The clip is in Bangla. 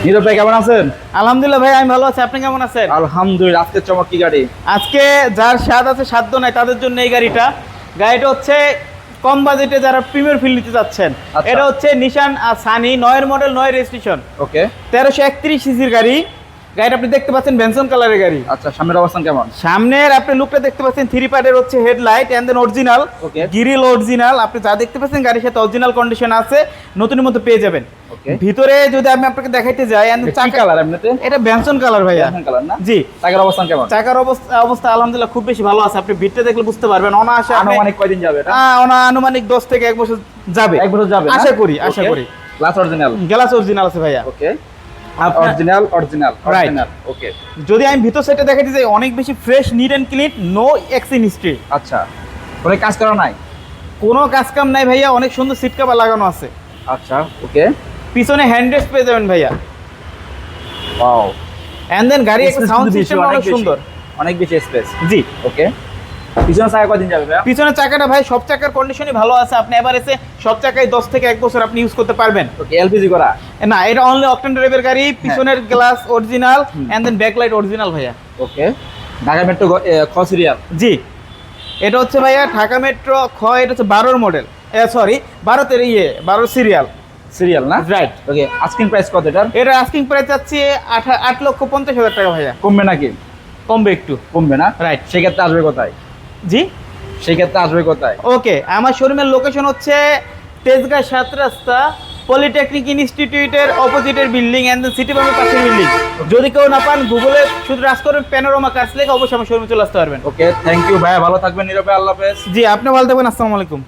নীরব ভাই কেমন আছেন? আলহামদুলিল্লাহ ভাই, আমি ভালো আছি। আপনি কেমন আছেন? আলহামদুলিল্লাহ। আজকে চমক কি গাড়ি? আজকে যার স্বাদ আছে সাধ্য নাই তাদের জন্য এই গাড়িটা হচ্ছে কম বাজেটে যারা প্রিমিয়ার ফিল নিতে যাচ্ছেন। আচ্ছা। এটা হচ্ছে নিশান সানি 9 মডেল 9 রেজিস্ট্রেশন, ওকে। 1331 সিসির গাড়িটা আপনি দেখতে পাচ্ছেন ভেনসন কালারের গাড়ি। আচ্ছা, সামনের অবস্থান কেমন? সামনের আপনি লুকটা দেখতে পাচ্ছেন, 3 পার্টের হচ্ছে headlight and then original Okay. Grill original. আপনি যা দেখতে পাচ্ছেন গাড়ির সাথে অরিজিনাল কন্ডিশন আছে, নতুনের মতো পেয়ে যাবেন। Okay. ভিতরে যদি আমি আপনাকে দেখাইতে যাই, কি কালার এমনিতে? এটা ভেনসন কালার ভাইয়া। Vanson কালার না? জি। টাকার অবস্থান কেমন? চাকার অবস্থা আলহামদুলিল্লাহ খুব বেশি ভালো আছে। আপনি ভিতরে দেখলে বুঝতে পারবেন। অনায়াসে আনুমানিক কয়দিন যাবে এটা? আনুমানিক 10 থেকে 1 বছর যাবে। 1 বছর যাবে না? আশা করি। Glass original. গ্লাস অরিজিনাল আছে ভাইয়া। ওকে। আপনার- অরিজিনাল। Right. ওকে। যদি আমি ভিতর সাইডে দেখাতে যাই, অনেক বেশি fresh, neat and clean, no accident history. আচ্ছা। কোনো কাজ করা নাই? কোনো কাজ কাম নাই ভাইয়া। অনেক সুন্দর সিট কভার লাগানো আছে। আচ্ছা, ওকে। পিছনে হ্যান্ডরেস্ট পেয়ে যাবেন ভাইয়া। ওয়াও। এন্ড দেন গাড়ি একটা Space সাউন্ড কিন্তু বেশি, সিস্টেম অনেক বেশি। সুন্দর। অনেক বেশি স্পেস। জি। ওকে। পিছনে চাকা কয়দিন যাবে ভাইয়া? পিছনের চাকাটা ভাই সব চাকার কন্ডিশনই ভালো আছে। আপনি এভারেজে সব চাকায় 10 থেকে 1 বছর আপনি ইউজ করতে পারবেন। ওকে, এলপিজি করা? না, এটা অনলি অকটেন ড্রাইভের গাড়ি। পিছনের glass original and then backlight original ভাইয়া। ওকে। ঢাকা মেট্রো খ সিরিয়াল? জি। এটা হচ্ছে ভাইয়া ঢাকা মেট্রো এটা হচ্ছে 12 মডেল, সরি 12 সিরিয়াল। সিরিয়াল না? রাইট। ওকে। আস্কিং প্রাইস কত এটার? এটা আস্কিং প্রাইস যাচ্ছে 8,50,000 টাকা ভাইয়া। কমবে নাকি? কমবে একটু। কমবে না? রাইট। সেক্ষেত্রে আসবে কোথায়? জি। সেক্ষেত্রে আসবে কোথায়? ওকে, আমার শোরুমের লোকেশন হচ্ছে তেজগাঁ 7 রাস্তা পলিটেকনিক ইনস্টিটিউটের অপোজিটের বিল্ডিং এন্ড সিটি বামের পাশের বিল্ডিং। যদি কেউ না পান, গুগলে শুধু রাজ করবেন প্যানোরামা কার্স লেখা, অবশ্যই আমার শোরুমে চলে আসতে পারবেন। ওকে, থ্যাংক ইউ ভাইয়া, ভালো থাকবেন। নীরবে, আল্লাহ হাফেজ। জি, আপনি ভালো থাকবেন। আসসালামু আলাইকুম।